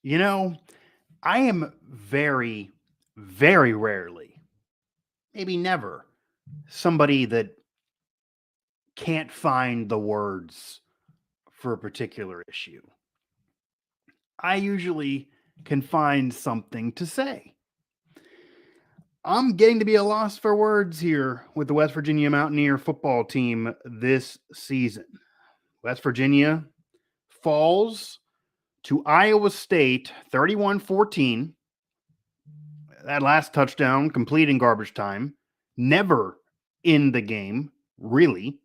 You know, I am very, very rarely, maybe never, somebody that can't find the words for a particular issue. I usually can find something to say. I'm getting to be a loss for words here with the West Virginia Mountaineer football team this season. West Virginia falls to Iowa State 31-14. That last touchdown complete in garbage time. Never in the game, really.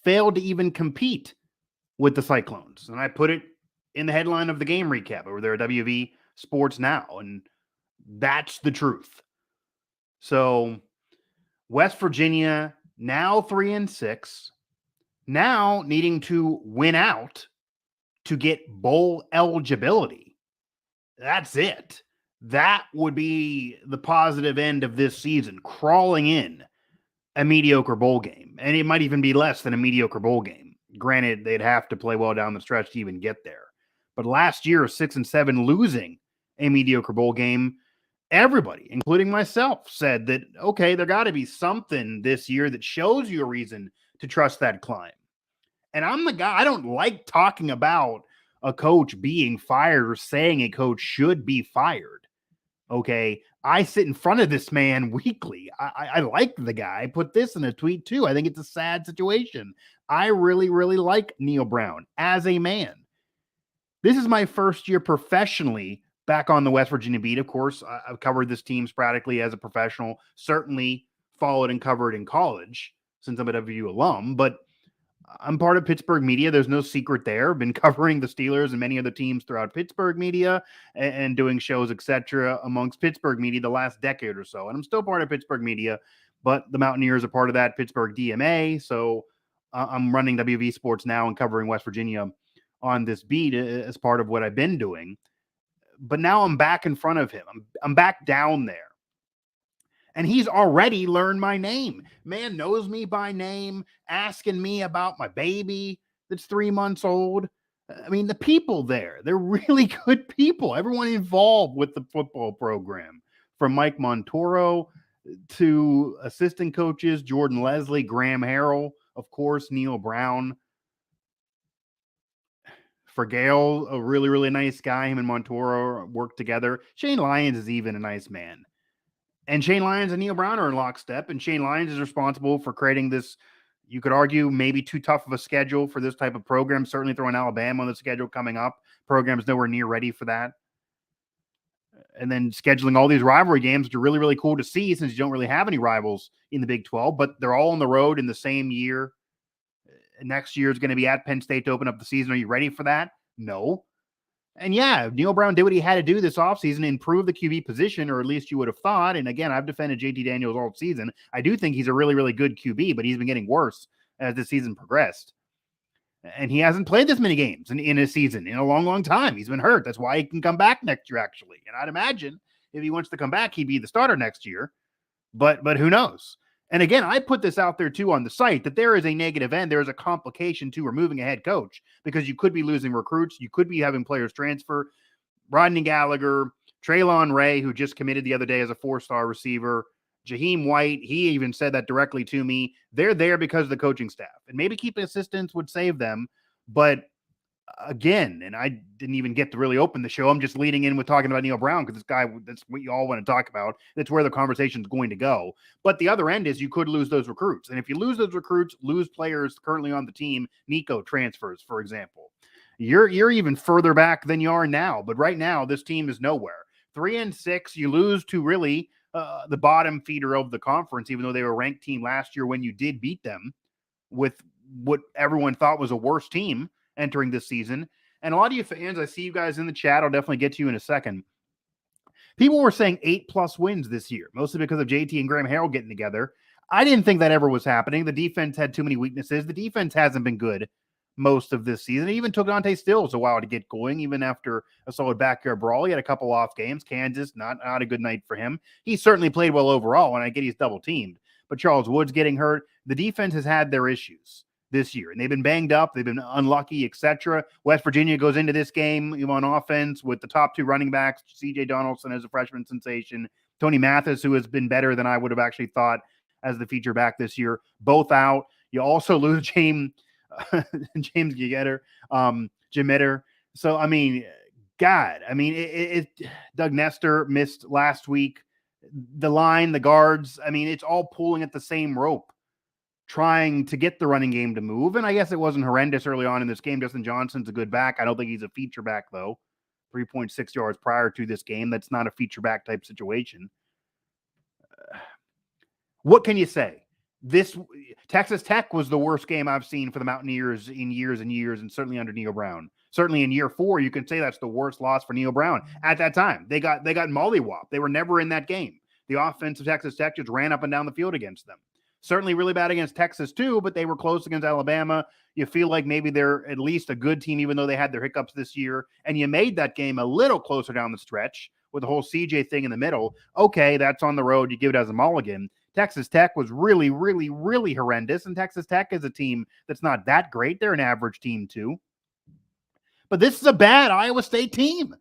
Failed to even compete with the Cyclones. And I put it in the headline of the game recap over there at WV Sports Now. And that's the truth. So West Virginia now 3-6, now needing to win out to get bowl eligibility. That's it. That would be the positive end of this season, crawling in a mediocre bowl game. And it might even be less than a mediocre bowl game. Granted, they'd have to play well down the stretch to even get there. But last year, 6-7, losing a mediocre bowl game, everybody, including myself, said that, okay, there got to be something this year that shows you a reason to trust that climb. And I'm the guy, I don't like talking about a coach being fired or saying a coach should be fired. Okay. I sit in front of this man weekly. I like the guy. I put this in a tweet too. I think it's a sad situation. I really, really like Neal Brown as a man. This is my first year professionally back on the West Virginia beat. Of course, I've covered this team sporadically as a professional, certainly followed and covered in college since I'm a WVU alum, but I'm part of Pittsburgh media. There's no secret there. Been covering the Steelers and many other teams throughout Pittsburgh media and doing shows, etc., amongst Pittsburgh media the last decade or so. And I'm still part of Pittsburgh media, but the Mountaineers are part of that Pittsburgh DMA. So I'm running WV Sports Now and covering West Virginia on this beat as part of what I've been doing. But now I'm back in front of him. I'm back down there. And he's already learned my name. Man knows me by name, asking me about my baby that's 3 months old. I mean, the people there, they're really good people. Everyone involved with the football program, from Mike Montoro to assistant coaches, Jordan Lesley, Graham Harrell, of course, Neal Brown. For Gale, a really, really nice guy. Him and Montoro work together. Shane Lyons is even a nice man. And Shane Lyons and Neal Brown are in lockstep, and Shane Lyons is responsible for creating this, you could argue, maybe too tough of a schedule for this type of program, certainly throwing Alabama on the schedule coming up. Program's nowhere near ready for that. And then scheduling all these rivalry games, which are really, really cool to see since you don't really have any rivals in the Big 12, but they're all on the road in the same year. Next year is going to be at Penn State to open up the season. Are you ready for that? No. And yeah, Neal Brown did what he had to do this offseason, improve the QB position, or at least you would have thought. And again, I've defended JT Daniels all season. I do think he's a really, really good QB, but he's been getting worse as the season progressed. And he hasn't played this many games in a season in a long, long time. He's been hurt. That's why he can come back next year, actually. And I'd imagine if he wants to come back, he'd be the starter next year. But who knows? And again, I put this out there too on the site that there is a negative end. There is a complication to removing a head coach because you could be losing recruits. You could be having players transfer. Rodney Gallagher, Traylon Ray, who just committed the other day as a 4-star receiver, Jaheim White, he even said that directly to me. They're there because of the coaching staff. And maybe keeping assistants would save them. But again, and I didn't even get to really open the show. I'm just leading in with talking about Neal Brown because this guy, that's what you all want to talk about. That's where the conversation's going to go. But the other end is you could lose those recruits. And if you lose those recruits, lose players currently on the team, Nico transfers, for example. You're even further back than you are now. But right now, this team is nowhere. 3-6, you lose to really the bottom feeder of the conference, even though they were a ranked team last year when you did beat them with what everyone thought was a worse team entering this season. And a lot of you fans, I see you guys in the chat. I'll definitely get to you in a second. People were saying 8+ wins this year, mostly because of JT and Graham Harrell getting together. I didn't think that ever was happening. The defense had too many weaknesses. The defense hasn't been good most of this season. It even took Dante Stills a while to get going, even after a solid backyard brawl. He had a couple off games. Kansas, not a good night for him. He certainly played well overall, and I get he's double teamed. But Charles Woods getting hurt. The defense has had their issues. this year. And they've been banged up. They've been unlucky, etc. West Virginia goes into this game on offense with the top two running backs, C.J. Donaldson as a freshman sensation, Tony Mathis, who has been better than I would have actually thought as the feature back this year, both out. You also lose James Gigetter, Jimetter. So, I mean, God, I mean, Doug Nestor missed last week. The line, the guards, I mean, it's all pulling at the same rope, trying to get the running game to move. And I guess it wasn't horrendous early on in this game. Justin Johnson's a good back. I don't think he's a feature back, though. 3.6 yards prior to this game. That's not a feature back type situation. What can you say? This Texas Tech was the worst game I've seen for the Mountaineers in years and years, and certainly under Neal Brown. Certainly in year 4, you can say that's the worst loss for Neal Brown. At that time, they got mollywopped. They were never in that game. The offense of Texas Tech just ran up and down the field against them. Certainly really bad against Texas too, but they were close against Alabama. You feel like maybe they're at least a good team, even though they had their hiccups this year. And you made that game a little closer down the stretch with the whole CJ thing in the middle. Okay, that's on the road. You give it as a mulligan. Texas Tech was really, really, really horrendous. And Texas Tech is a team that's not that great. They're an average team too. But this is a bad Iowa State team.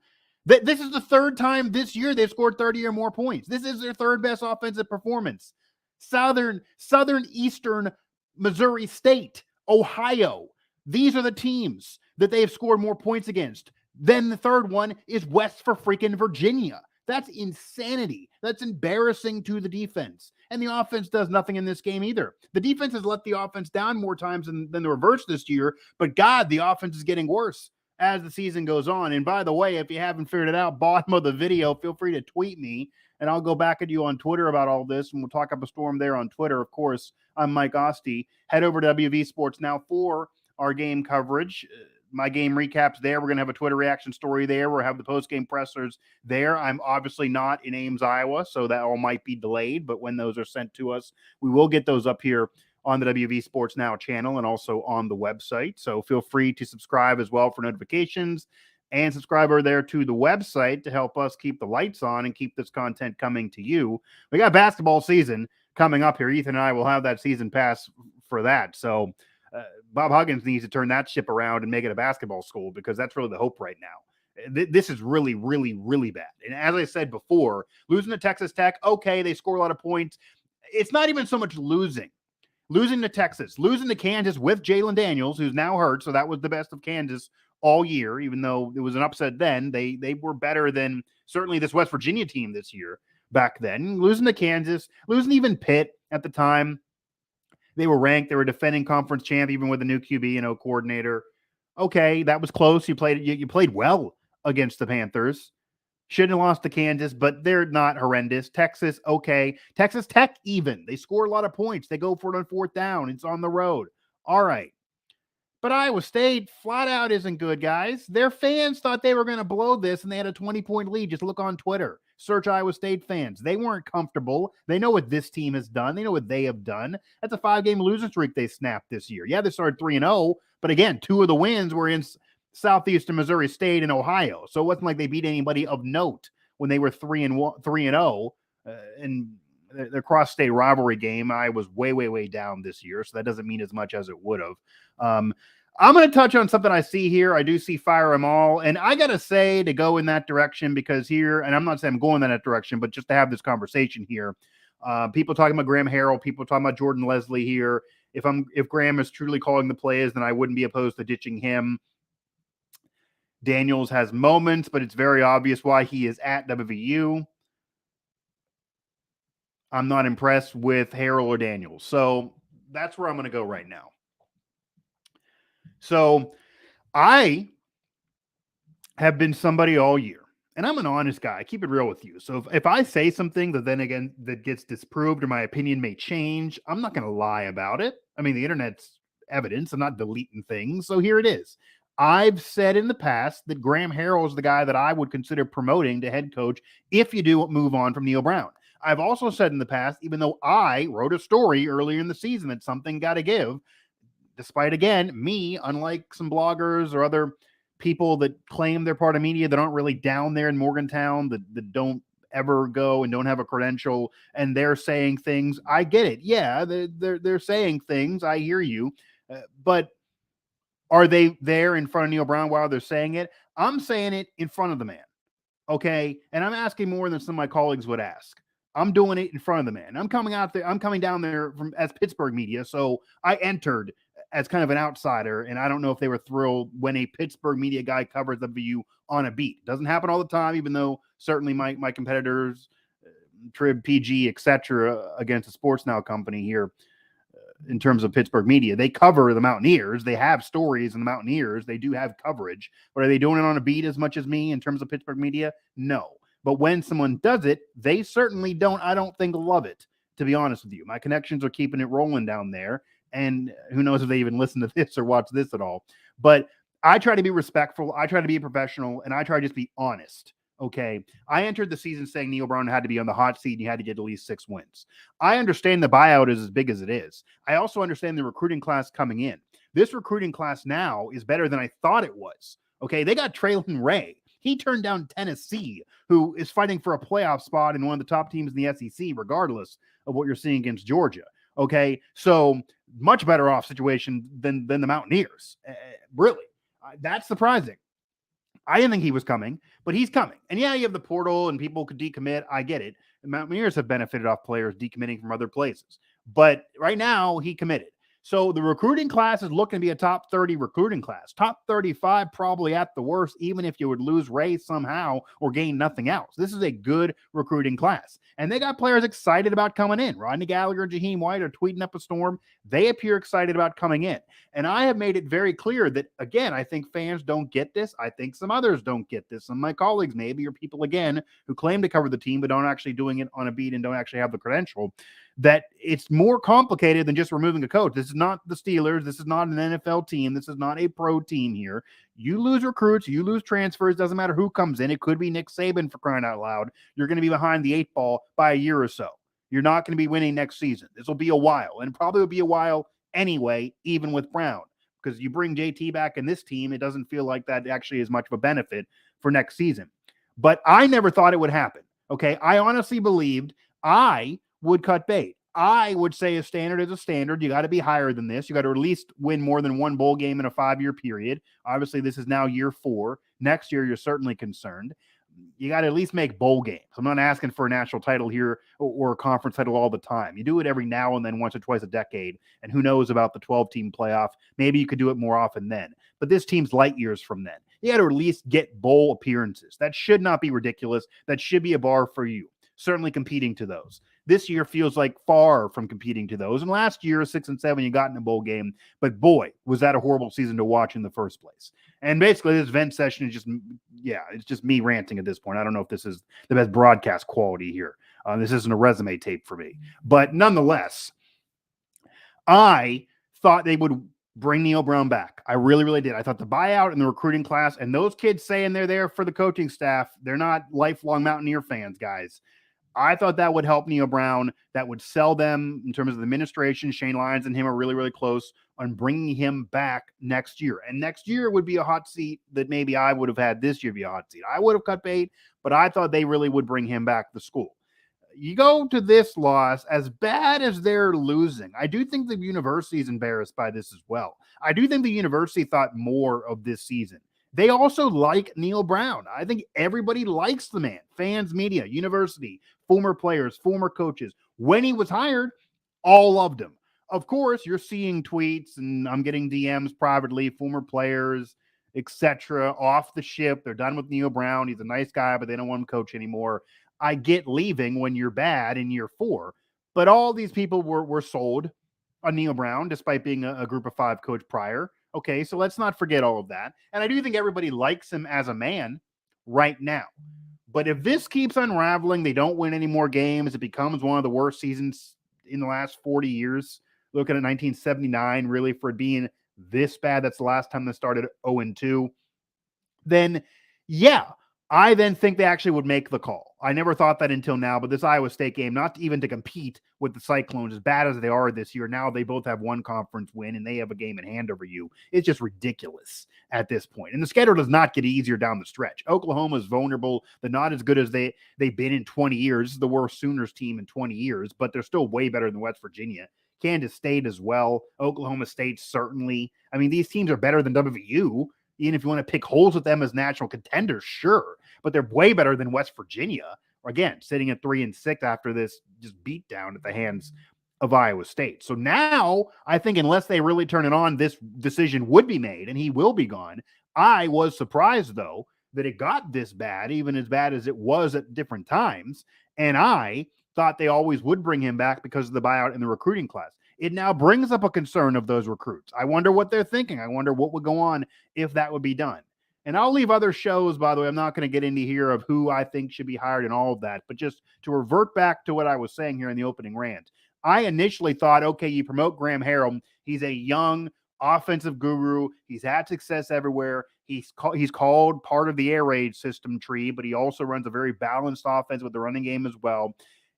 This is the third time this year they've scored 30 or more points. This is their third best offensive performance. Southeastern Missouri State, Ohio. These are the teams that they have scored more points against. Then the third one is West for freaking Virginia. That's insanity. That's embarrassing to the defense. And the offense does nothing in this game either. The defense has let the offense down more times than the reverse this year. But God, the offense is getting worse as the season goes on. And by the way, if you haven't figured it out, bottom of the video, feel free to tweet me. And I'll go back at you on Twitter about all this, and we'll talk up a storm there on Twitter. Of course, I'm Mike Asti. Head over to WV Sports Now for our game coverage. My game recaps there. We're going to have a Twitter reaction story there. We'll have the post-game pressers there. I'm obviously not in Ames, Iowa, so that all might be delayed. But when those are sent to us, we will get those up here on the WV Sports Now channel and also on the website. So feel free to subscribe as well for notifications. And subscribe over there to the website to help us keep the lights on and keep this content coming to you. We got basketball season coming up here. Ethan and I will have that season pass for that. So Bob Huggins needs to turn that ship around and make it a basketball school, because that's really the hope right now. This is really, really, really bad. And as I said before, losing to Texas Tech, okay, they score a lot of points. It's not even so much losing. Losing to Texas, losing to Kansas with Jalen Daniels, who's now hurt. So that was the best of Kansas all year, even though it was an upset then. They were better than certainly this West Virginia team this year back then. Losing to Kansas, losing even Pitt at the time. They were ranked. They were defending conference champ, even with a new QB and coordinator. Okay, that was close. You played well against the Panthers. Shouldn't have lost to Kansas, but they're not horrendous. Texas, okay. Texas Tech, even. They score a lot of points. They go for it on fourth down. It's on the road. All right. But Iowa State flat out isn't good, guys. Their fans thought they were going to blow this, and they had a 20-point lead. Just look on Twitter. Search Iowa State fans. They weren't comfortable. They know what this team has done. They know what they have done. That's a 5-game losing streak they snapped this year. Yeah, they started 3-0, but again, 2 of the wins were in Southeastern Missouri State and Ohio. So it wasn't like they beat anybody of note when they were 3-0. And their cross-state rivalry game, I was way, way, way down this year. So that doesn't mean as much as it would have. I'm going to touch on something I see here. I do see fire them all. And I got to say to go in that direction, because here, and I'm not saying I'm going in that direction, but just to have this conversation here, people talking about Graham Harrell, people talking about Jordan Lesley here. If Graham is truly calling the plays, then I wouldn't be opposed to ditching him. Daniels has moments, but it's very obvious why he is at WVU. I'm not impressed with Harrell or Daniels. So that's where I'm going to go right now. So I have been somebody all year, and I'm an honest guy. I keep it real with you. So if I say something that then again that gets disproved or my opinion may change, I'm not going to lie about it. I mean, the internet's evidence. I'm not deleting things. So here it is. I've said in the past that Graham Harrell is the guy that I would consider promoting to head coach if you do move on from Neal Brown. I've also said in the past, even though I wrote a story earlier in the season that something got to give, despite, again, me, unlike some bloggers or other people that claim they're part of media that aren't really down there in Morgantown, that don't ever go and don't have a credential, and they're saying things. I get it. Yeah, they're saying things. I hear you. But are they there in front of Neal Brown while they're saying it? I'm saying it in front of the man. Okay. And I'm asking more than some of my colleagues would ask. I'm doing it in front of the man. I'm coming down there from as Pittsburgh media. So I entered as kind of an outsider, and I don't know if they were thrilled when a Pittsburgh media guy covers WVU on a beat. It doesn't happen all the time, even though certainly my competitors, Trib, PG, etc., against the Sports Now company here, in terms of Pittsburgh media, they cover the Mountaineers. They have stories in the Mountaineers. They do have coverage, but are they doing it on a beat as much as me in terms of Pittsburgh media? No. But when someone does it, they certainly don't, I don't think, love it, to be honest with you. My connections are keeping it rolling down there, and who knows if they even listen to this or watch this at all. But I try to be respectful. I try to be professional, and I try to just be honest. Okay. I entered the season saying Neal Brown had to be on the hot seat and he had to get at least 6 wins. I understand the buyout is as big as it is. I also understand the recruiting class coming in. This recruiting class now is better than I thought it was. Okay. They got Traylon Ray. He turned down Tennessee, who is fighting for a playoff spot in one of the top teams in the SEC, regardless of what you're seeing against Georgia. Okay. So much better off situation than the Mountaineers. Really. That's surprising. I didn't think he was coming, but he's coming. And yeah, you have the portal and people could decommit. I get it. The Mountaineers have benefited off players decommitting from other places. But right now, he committed. So the recruiting class is looking to be a top 30 recruiting class. Top 35 probably at the worst, even if you would lose Ray somehow or gain nothing else. This is a good recruiting class. And they got players excited about coming in. Rodney Gallagher and Jaheim White are tweeting up a storm. They appear excited about coming in. And I have made it very clear that, again, I think fans don't get this. I think some others don't get this. Some of my colleagues maybe, or people, again, who claim to cover the team but don't actually doing it on a beat and don't actually have the credential, that it's more complicated than just removing a coach. This is not the Steelers. This is not an NFL team. This is not a pro team here. You lose recruits. You lose transfers. Doesn't matter who comes in. It could be Nick Saban, for crying out loud. You're going to be behind the 8 ball by a year or so. You're not going to be winning next season. This will be a while, and probably will be a while anyway, even with Brown, because you bring JT back in this team, it doesn't feel like that actually is much of a benefit for next season. But I never thought it would happen. Okay. I honestly believed I would cut bait. I would say a standard is a standard. You got to be higher than this. You got to at least win more than one bowl game in a 5-year period. Obviously, this is now year 4. Next year, you're certainly concerned. You got to at least make bowl games. I'm not asking for a national title here or a conference title all the time. You do it every now and then, once or twice a decade. And who knows about the 12-team playoff? Maybe you could do it more often then. But this team's light years from then. You got to at least get bowl appearances. That should not be ridiculous. That should be a bar for you. Certainly competing to those. This year feels like far from competing to those. And last year, 6-7, you got in a bowl game. But boy, was that a horrible season to watch in the first place. And basically, this vent session is just, it's just me ranting at this point. I don't know if this is the best broadcast quality here. This isn't a resume tape for me. But nonetheless, I thought they would bring Neal Brown back. I really, really did. I thought the buyout and the recruiting class and those kids saying they're there for the coaching staff, they're not lifelong Mountaineer fans, guys. I thought that would help Neal Brown. That would sell them in terms of the administration. Shane Lyons and him are really, really close on bringing him back next year. And next year would be a hot seat that maybe I would have had this year be a hot seat. I would have cut bait, but I thought they really would bring him back to school. You go to this loss, as bad as they're losing, I do think the university is embarrassed by this as well. I do think the university thought more of this season. They also like Neal Brown. I think everybody likes the man. Fans, media, university, former players, former coaches. When he was hired, all loved him. Of course, you're seeing tweets, and I'm getting DMs privately, former players, etc., off the ship. They're done with Neal Brown. He's a nice guy, but they don't want him to coach anymore. I get leaving when you're bad in year 4. But all these people were sold on Neal Brown, despite being a group of 5 coach prior. Okay, so let's not forget all of that. And I do think everybody likes him as a man right now. But if this keeps unraveling, they don't win any more games, it becomes one of the worst seasons in the last 40 years. Looking at 1979, really, for it being this bad. That's the last time they started 0-2. Then, yeah, I then think they actually would make the call. I never thought that until now, but this Iowa State game, not even to compete with the Cyclones, as bad as they are this year, now they both have one conference win and they have a game in hand over you. It's just ridiculous at this point. And the schedule does not get easier down the stretch. Oklahoma is vulnerable. They're not as good as they've been in 20 years. This is the worst Sooners team in 20 years, but they're still way better than West Virginia. Kansas State as well. Oklahoma State, certainly. I mean, these teams are better than WVU. Even if you want to pick holes with them as national contenders, sure. But they're way better than West Virginia. Again, sitting at 3-6 after this just beat down at the hands of Iowa State. So now I think unless they really turn it on, this decision would be made and he will be gone. I was surprised, though, that it got this bad, even as bad as it was at different times. And I thought they always would bring him back because of the buyout in the recruiting class. It now brings up a concern of those recruits. I wonder what they're thinking. I wonder what would go on if that would be done. And I'll leave other shows, by the way. I'm not going to get into here of who I think should be hired and all of that. But just to revert back to what I was saying here in the opening rant, I initially thought, okay, you promote Graham Harrell. He's a young offensive guru. He's had success everywhere. He's called part of the air raid system tree, but he also runs a very balanced offense with the running game as well.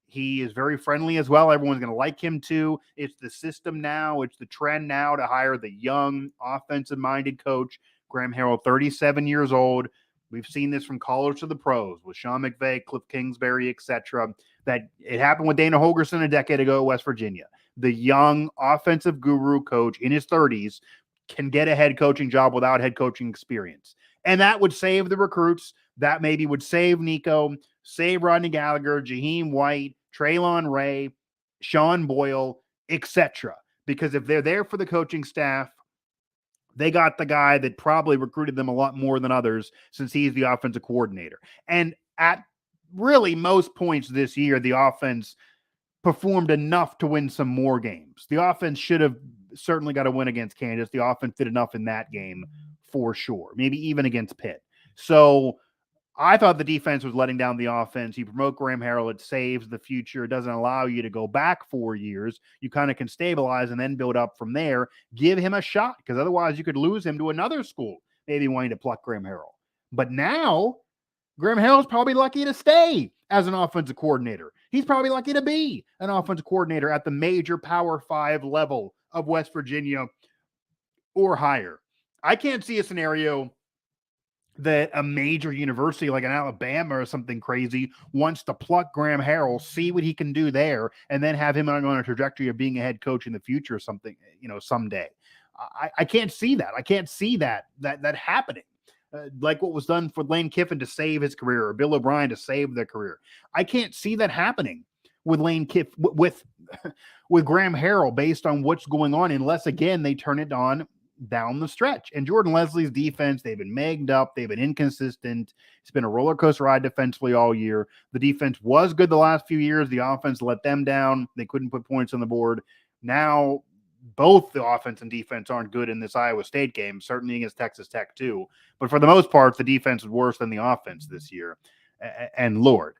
He is very friendly as well. Everyone's going to like him too. It's the system now. It's the trend now to hire the young offensive-minded coach. Graham Harrell, 37 years old. We've seen this from college to the pros with Sean McVay, Cliff Kingsbury, etc. That it happened with Dana Holgorsen a decade ago at West Virginia. The young offensive guru coach in his 30s can get a head coaching job without head coaching experience. And that would save the recruits. That maybe would save Nico, save Rodney Gallagher, Jaheim White, Traylon Ray, Sean Boyle, etc. Because if they're there for the coaching staff, they got the guy that probably recruited them a lot more than others since he's the offensive coordinator. And at really most points this year, the offense performed enough to win some more games. The offense should have certainly got a win against Kansas. The offense did enough in that game for sure, maybe even against Pitt. So I thought the defense was letting down the offense. You promote Graham Harrell, it saves the future. It doesn't allow you to go back 4 years. You kind of can stabilize and then build up from there. Give him a shot, because otherwise you could lose him to another school, maybe wanting to pluck Graham Harrell. But now, Graham Harrell's probably lucky to stay as an offensive coordinator. He's probably lucky to be an offensive coordinator at the major Power 5 level of West Virginia or higher. I can't see a scenario that a major university like an Alabama or something crazy wants to pluck Graham Harrell, see what he can do there, and then have him on a trajectory of being a head coach in the future or something, someday. I can't see that. I can't see that happening. Like what was done for Lane Kiffin to save his career, or Bill O'Brien to save their career. I can't see that happening with Lane Kiffin, with Graham Harrell, based on what's going on, unless again they turn it on down the stretch. And Jordan Lesley's defense, they've been megged up, they've been inconsistent. It's been a roller coaster ride defensively all year. The defense was good the last few years. The offense let them down. They couldn't put points on the board. Now both the offense and defense aren't good in this Iowa State game, certainly against Texas Tech too. But for the most part, the defense is worse than the offense this year. And Lord,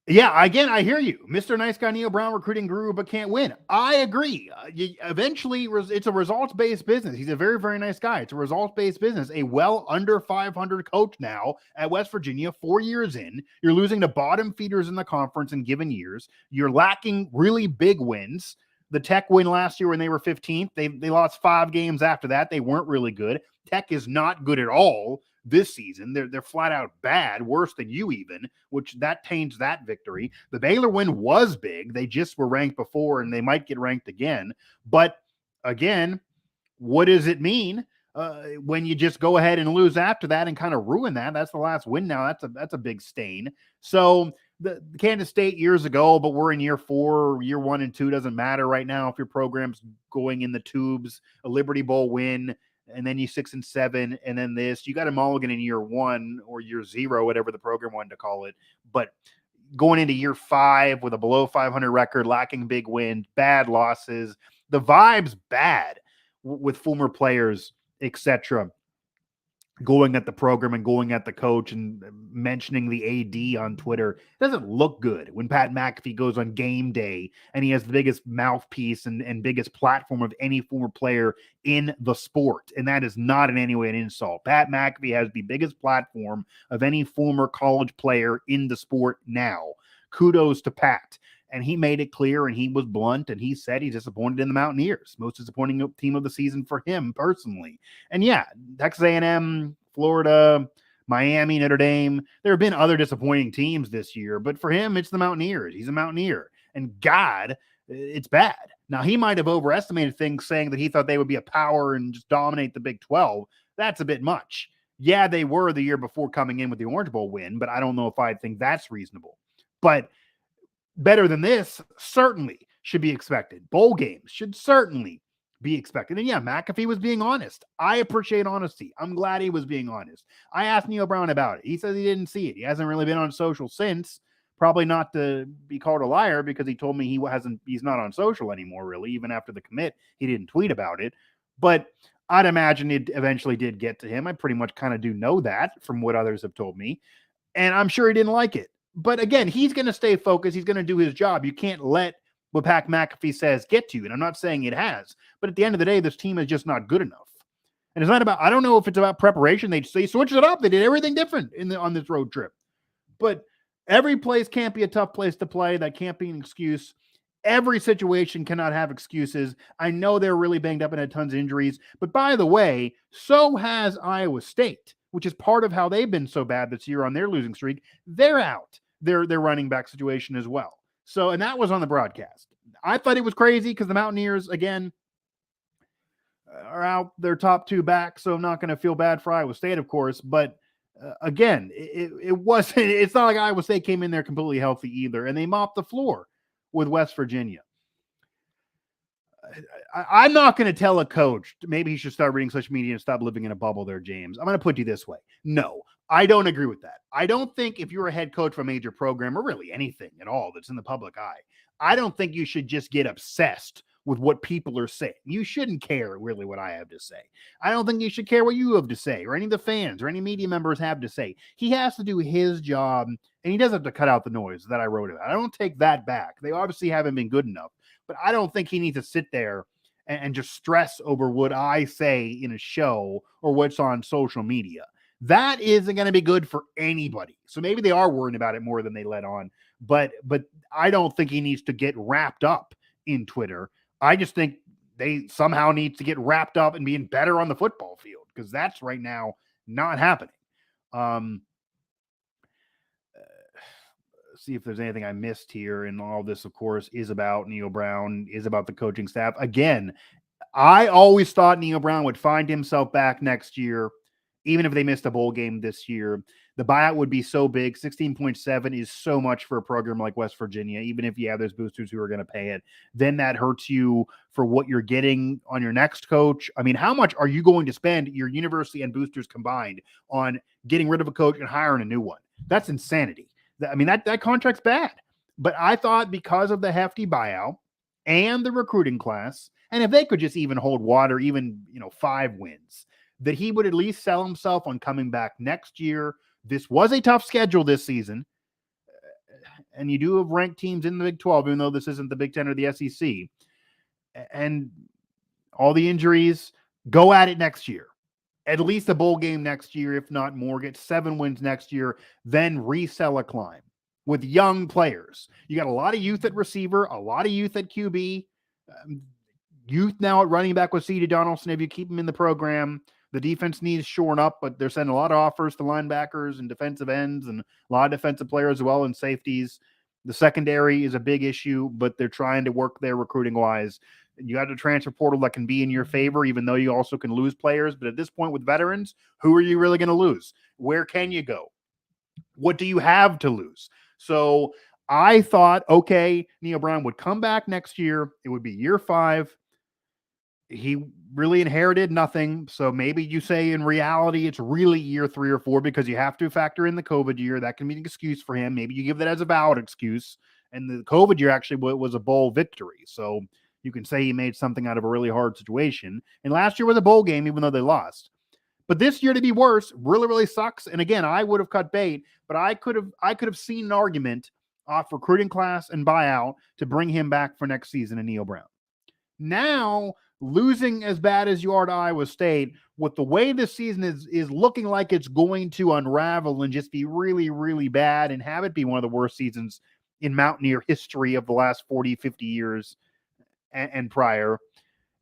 yeah, again, I hear you. Mr. Nice Guy Neal Brown, recruiting guru, but can't win. I agree. Eventually, it's a results-based business. He's a very, very nice guy. It's a results-based business. A well under 500 coach now at West Virginia, 4 years in. You're losing to bottom feeders in the conference in given years. You're lacking really big wins. The Tech win last year when they were 15th. They lost 5 games after that. They weren't really good. Tech is not good at all this season. They're flat out bad, worse than you even, which that taints that victory. The Baylor win was big. They just were ranked before, and they might get ranked again. But again, what does it mean when you just go ahead and lose after that and kind of ruin that? That's the last win now. That's a big stain. So the Kansas State years ago, but we're in year 4, year 1 and 2 doesn't matter right now. If your program's going in the tubes, a Liberty Bowl win, and then you 6 and 7, and then this, you got a mulligan in year 1 or year 0, whatever the program wanted to call it. But going into year 5 with a below 500 record, lacking big wins, bad losses, the vibe's bad with former players, etc., going at the program and going at the coach and mentioning the AD on Twitter. It doesn't look good when Pat McAfee goes on game day and he has the biggest mouthpiece and biggest platform of any former player in the sport. And that is not in any way an insult. Pat McAfee has the biggest platform of any former college player in the sport now. Kudos to Pat. And he made it clear, and he was blunt, and he said he's disappointed in the Mountaineers. Most disappointing team of the season for him personally. And yeah, Texas A&M, Florida, Miami, Notre Dame. There have been other disappointing teams this year, but for him, it's the Mountaineers. He's a Mountaineer. And God, it's bad. Now, he might have overestimated things, saying that he thought they would be a power and just dominate the Big 12. That's a bit much. Yeah, they were the year before coming in with the Orange Bowl win, but I don't know if I think that's reasonable. But better than this certainly should be expected. Bowl games should certainly be expected. And yeah, McAfee was being honest. I appreciate honesty. I'm glad he was being honest. I asked Neal Brown about it. He says he didn't see it. He hasn't really been on social since. Probably not to be called a liar, because he told me he's not on social anymore, really. Even after the commit, he didn't tweet about it. But I'd imagine it eventually did get to him. I pretty much kind of do know that from what others have told me. And I'm sure he didn't like it. But again, he's going to stay focused. He's going to do his job. You can't let what Pat McAfee says get to you. And I'm not saying it has. But at the end of the day, this team is just not good enough. And it's not about, I don't know if it's about preparation. They switched it up. They did everything different on this road trip. But every place can't be a tough place to play. That can't be an excuse. Every situation cannot have excuses. I know they're really banged up and had tons of injuries. But by the way, so has Iowa State, which is part of how they've been so bad this year on their losing streak. They're out. Their running back situation as well. So, and that was on the broadcast. I thought it was crazy because the Mountaineers, again, are out their top two backs, so I'm not going to feel bad for Iowa State, of course. But again, it wasn't. It's not like Iowa State came in there completely healthy either, and they mopped the floor with West Virginia. I'm not going to tell a coach maybe he should start reading social media and stop living in a bubble there, James. I'm going to put you this way. No, I don't agree with that. I don't think if you're a head coach of a major program, or really anything at all that's in the public eye, I don't think you should just get obsessed with what people are saying. You shouldn't care really what I have to say. I don't think you should care what you have to say, or any of the fans or any media members have to say. He has to do his job, and he does have to cut out the noise that I wrote about. I don't take that back. They obviously haven't been good enough, but I don't think he needs to sit there and just stress over what I say in a show or what's on social media. That isn't going to be good for anybody. So maybe they are worrying about it more than they let on, but I don't think he needs to get wrapped up in Twitter. I just think they somehow need to get wrapped up in being better on the football field, because that's right now not happening. See if there's anything I missed here. And all this, of course, is about Neal Brown, is about the coaching staff. Again, I always thought Neal Brown would find himself back next year, even if they missed a bowl game this year. The buyout would be so big. 16.7 is so much for a program like West Virginia. Even if you have those boosters who are going to pay it, then that hurts you for what you're getting on your next coach. I mean, how much are you going to spend, your university and boosters combined, on getting rid of a coach and hiring a new one? That's insanity. I mean, that contract's bad. But I thought because of the hefty buyout and the recruiting class, and if they could just even hold water, even 5 wins, that he would at least sell himself on coming back next year. This was a tough schedule this season, and you do have ranked teams in the Big 12, even though this isn't the Big 10 or the SEC. And all the injuries, go at it next year. At least a bowl game next year, if not more. Get 7 wins next year, then resell a climb with young players. You got a lot of youth at receiver, a lot of youth at QB, youth now at running back with C.D. Donaldson. If you keep him in the program, the defense needs shoring up, but they're sending a lot of offers to linebackers and defensive ends and a lot of defensive players as well, and safeties. The secondary is a big issue, but they're trying to work there recruiting-wise. You got a transfer portal that can be in your favor, even though you also can lose players. But at this point with veterans, who are you really going to lose? Where can you go? What do you have to lose? So I thought, okay, Neal Brown would come back next year. It would be year 5. He really inherited nothing. So maybe you say in reality, it's really year 3 or 4, because you have to factor in the COVID year. That can be an excuse for him. Maybe you give that as a valid excuse. And the COVID year actually was a bowl victory. So you can say he made something out of a really hard situation. And last year was a bowl game, even though they lost. But this year to be worse really, really sucks. And again, I would have cut bait, but I could have seen an argument off recruiting class and buyout to bring him back for next season in Neal Brown. Now, losing as bad as you are to Iowa State, with the way this season is looking like it's going to unravel and just be really, really bad and have it be one of the worst seasons in Mountaineer history of the last 40, 50 years and prior,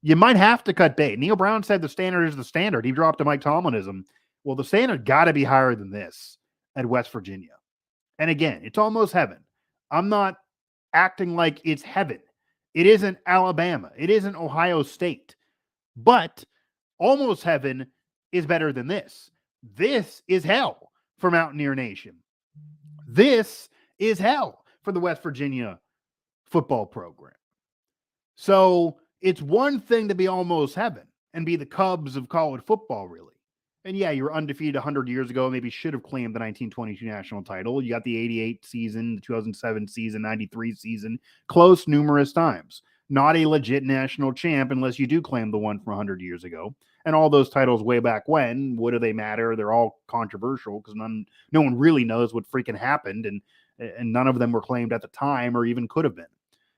you might have to cut bait. Neal Brown said the standard is the standard. He dropped to Mike Tomlinism. Well, the standard got to be higher than this at West Virginia. And again, it's almost heaven. I'm not acting like it's heaven. It isn't Alabama. It isn't Ohio State. But almost heaven is better than this. This is hell for Mountaineer Nation. This is hell for the West Virginia football program. So it's one thing to be almost heaven and be the Cubs of college football, really. And yeah, you were undefeated 100 years ago, maybe should have claimed the 1922 national title. You got the 88 season, the 2007 season, 93 season, close numerous times. Not a legit national champ unless you do claim the one from 100 years ago. And all those titles way back when, what do they matter? They're all controversial because no one really knows what freaking happened, and none of them were claimed at the time or even could have been.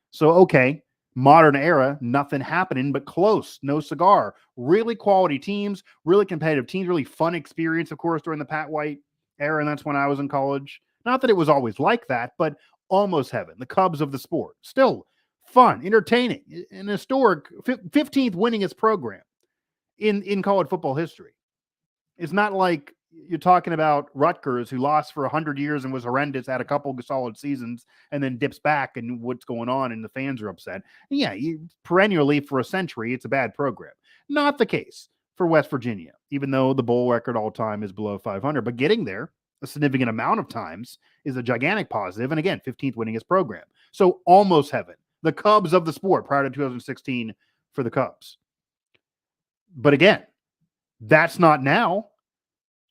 So, okay, modern era, nothing happening, but close, no cigar. Really quality teams, really competitive teams, really fun experience, of course, during the Pat White era, and that's when I was in college. Not that it was always like that, but almost heaven. The Cubs of the sport. Still fun, entertaining, an historic 15th winningest program in college football history. It's not like you're talking about Rutgers, who lost for 100 years and was horrendous, had a couple of solid seasons, and then dips back, and what's going on, and the fans are upset. Yeah, perennially for a century, it's a bad program. Not the case for West Virginia, even though the bowl record all time is below 500. But getting there a significant amount of times is a gigantic positive. And again, 15th winningest program. So almost heaven. The Cubs of the sport prior to 2016 for the Cubs. But again, that's not now.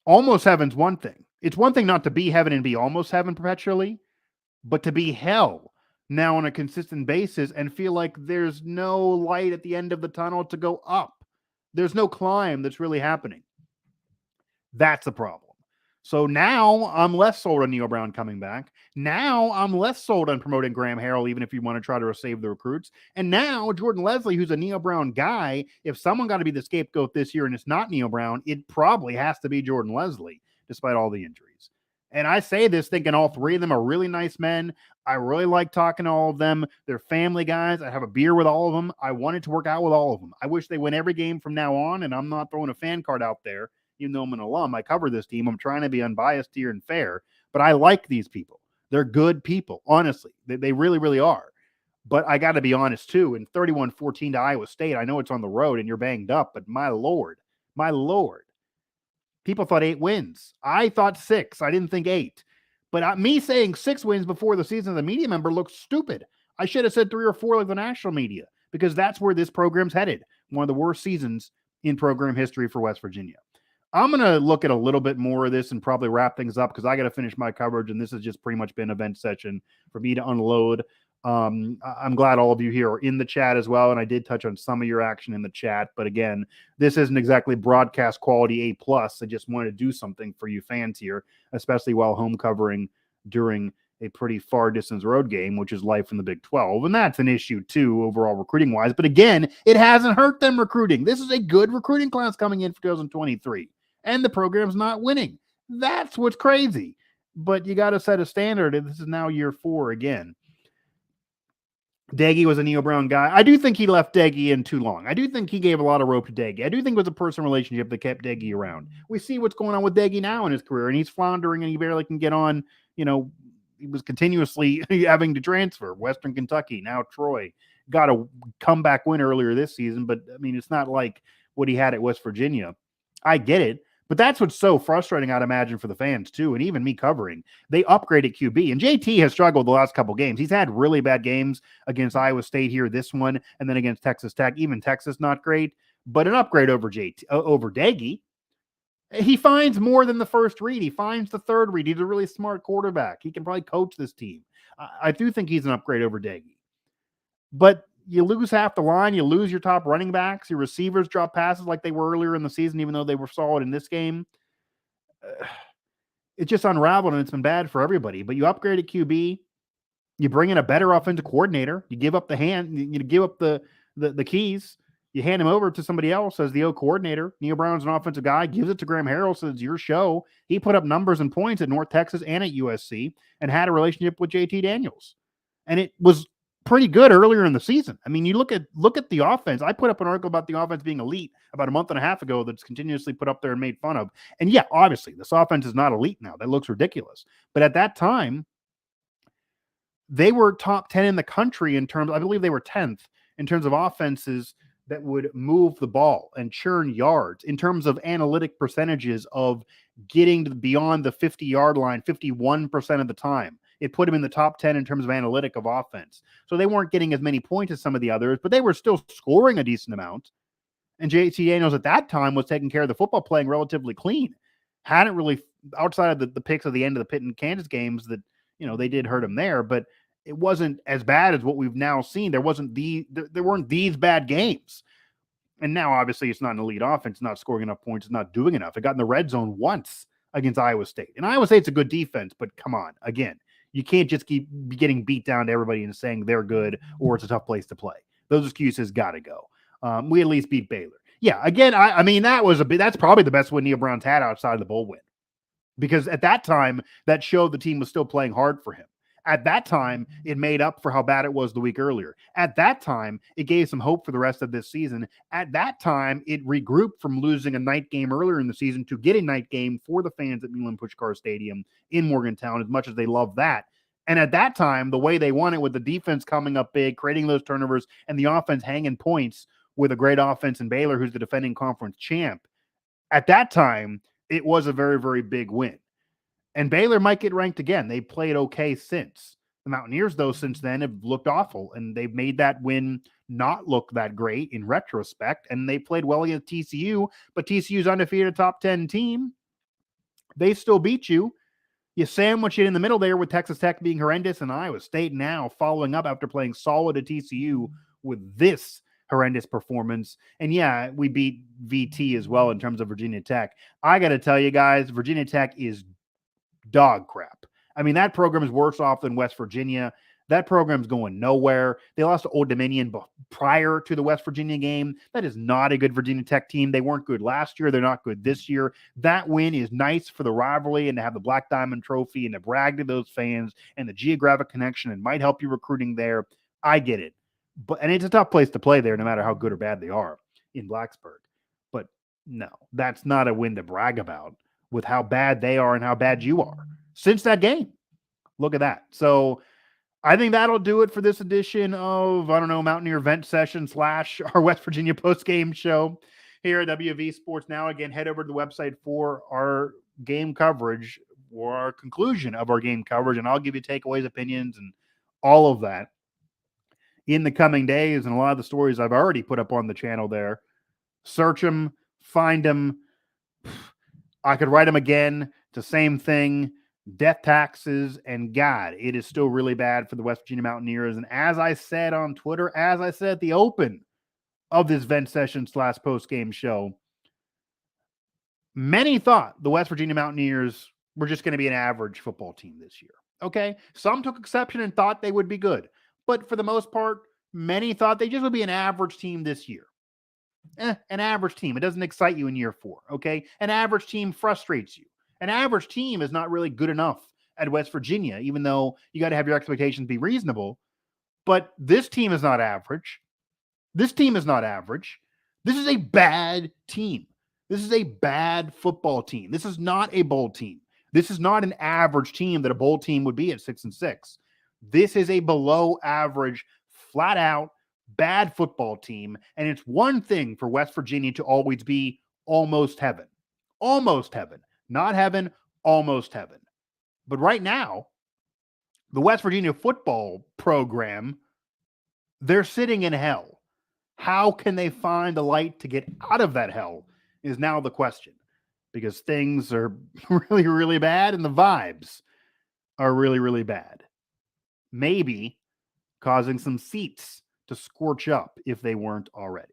Almost heaven's one thing. It's one thing not to be heaven and be almost heaven perpetually, but to be hell now on a consistent basis and feel like there's no light at the end of the tunnel to go up. There's no climb that's really happening. That's the problem. So now I'm less sold on Neal Brown coming back. Now I'm less sold on promoting Graham Harrell, even if you want to try to save the recruits. And now Jordan Lesley, who's a Neal Brown guy, if someone got to be the scapegoat this year and it's not Neal Brown, it probably has to be Jordan Lesley, despite all the injuries. And I say this thinking all three of them are really nice men. I really like talking to all of them. They're family guys. I have a beer with all of them. I wanted to work out with all of them. I wish they win every game from now on, and I'm not throwing a fan card out there. Even though I'm an alum, I cover this team. I'm trying to be unbiased here and fair, but I like these people. They're good people, honestly. They really, really are. But I got to be honest, too. In 31-14 to Iowa State, I know it's on the road and you're banged up, but my Lord, people thought 8 wins. I thought 6. I didn't think 8. But me saying 6 wins before the season of the media member looks stupid. I should have said 3 or 4 like the national media, because that's where this program's headed. One of the worst seasons in program history for West Virginia. I'm going to look at a little bit more of this and probably wrap things up because I got to finish my coverage, and this has just pretty much been an event session for me to unload. I'm glad all of you here are in the chat as well, and I did touch on some of your action in the chat. But again, this isn't exactly broadcast quality A+. I just wanted to do something for you fans here, especially while home covering during a pretty far distance road game, which is life in the Big 12. And that's an issue too, overall recruiting wise. But again, it hasn't hurt them recruiting. This is a good recruiting class coming in for 2023. And the program's not winning. That's what's crazy. But you got to set a standard, and this is now year 4 again. Daggy was a Neal Brown guy. I do think he left Daggy in too long. I do think he gave a lot of rope to Daggy. I do think it was a personal relationship that kept Daggy around. We see what's going on with Daggy now in his career, and he's floundering, and he barely can get on. You know, he was continuously having to transfer. Western Kentucky, now Troy. Got a comeback win earlier this season, but, I mean, it's not like what he had at West Virginia. I get it. But that's what's so frustrating, I'd imagine, for the fans, too, and even me covering. They upgraded QB, and JT has struggled the last couple games. He's had really bad games against Iowa State here, this one, and then against Texas Tech. Even Texas, not great, but an upgrade over Daggy. He finds more than the first read. He finds the third read. He's a really smart quarterback. He can probably coach this team. I do think he's an upgrade over Daggy. But you lose half the line. You lose your top running backs. Your receivers drop passes like they were earlier in the season, even though they were solid in this game. It's just unraveled, and it's been bad for everybody. But you upgraded QB. You bring in a better offensive coordinator. You give up the hand. You give up the keys. You hand him over to somebody else as the O coordinator. Neal Brown's an offensive guy. Gives it to Graham Harrell, says it's your show. He put up numbers and points at North Texas and at USC and had a relationship with JT Daniels. And it was pretty good earlier in the season. I mean, you look at the offense. I put up an article about the offense being elite about a month and a half ago that's continuously put up there and made fun of. And yeah, obviously, this offense is not elite now. That looks ridiculous. But at that time, they were top 10 in the country in terms, I believe they were 10th in terms of offenses that would move the ball and churn yards, in terms of analytic percentages of getting beyond the 50-yard line 51% of the time. It put them in the top 10 in terms of analytic of offense. So they weren't getting as many points as some of the others, but they were still scoring a decent amount. And JT Daniels at that time was taking care of the football, playing relatively clean. Hadn't really, outside of the picks at the end of the Pitt and Kansas games that, they did hurt him there, but it wasn't as bad as what we've now seen. There weren't these bad games. And now, obviously, it's not an elite offense, not scoring enough points, it's not doing enough. It got in the red zone once against Iowa State. And Iowa State's a good defense, but come on, again, you can't just keep getting beat down to everybody and saying they're good or it's a tough place to play. Those excuses got to go. We at least beat Baylor. Yeah, again, I mean, that's probably the best win Neal Brown's had outside of the bowl win. Because at that time, that showed the team was still playing hard for him. At that time, it made up for how bad it was the week earlier. At that time, it gave some hope for the rest of this season. At that time, it regrouped from losing a night game earlier in the season to get a night game for the fans at Neyland Pushkar Stadium in Morgantown, as much as they love that. And at that time, the way they won it, with the defense coming up big, creating those turnovers, and the offense hanging points with a great offense in Baylor, who's the defending conference champ, at that time, it was a very, very big win. And Baylor might get ranked again. They played okay since. The Mountaineers, though, since then have looked awful, and they've made that win not look that great in retrospect. And they played well against TCU, but TCU's undefeated top 10 team. They still beat you. You sandwich it in the middle there with Texas Tech being horrendous and Iowa State now following up after playing solid at TCU with this horrendous performance. And yeah, we beat VT as well in terms of Virginia Tech. I got to tell you guys, Virginia Tech is dog crap. I mean, that program is worse off than West Virginia. That program's going nowhere. They lost to Old Dominion prior to the West Virginia game. That is not a good Virginia Tech team. They weren't good last year. They're not good this year. That win is nice for the rivalry and to have the Black Diamond Trophy and to brag to those fans and the geographic connection, and might help you recruiting there. I get it. And it's a tough place to play there, no matter how good or bad they are in Blacksburg. But no, that's not a win to brag about with how bad they are and how bad you are since that game. Look at that. So I think that'll do it for this edition of, Mountaineer Event Session / our West Virginia postgame show here at WV Sports Now. Again, head over to the website for our game coverage or our conclusion of our game coverage, and I'll give you takeaways, opinions, and all of that in the coming days. And a lot of the stories I've already put up on the channel there. Search them, find them. I could write them again. It's the same thing. Death taxes, and God, it is still really bad for the West Virginia Mountaineers. And as I said on Twitter, as I said at the open of this Vent Session / post-game show, many thought the West Virginia Mountaineers were just going to be an average football team this year. Okay? Some took exception and thought they would be good. But for the most part, many thought they just would be an average team this year. An average team. It doesn't excite you in year 4. Okay? An average team frustrates you. An average team is not really good enough at West Virginia, even though you got to have your expectations be reasonable. But this team is not average. This team is not average. This is a bad team. This is a bad football team. This is not a bowl team. This is not an average team that a bowl team would be at 6-6. This is a below average, flat out, bad football team. And it's one thing for West Virginia to always be almost heaven. Almost heaven. Not heaven, almost heaven. But right now, the West Virginia football program, they're sitting in hell. How can they find the light to get out of that hell is now the question. Because things are really, really bad and the vibes are really, really bad. Maybe causing some seats to scorch up if they weren't already.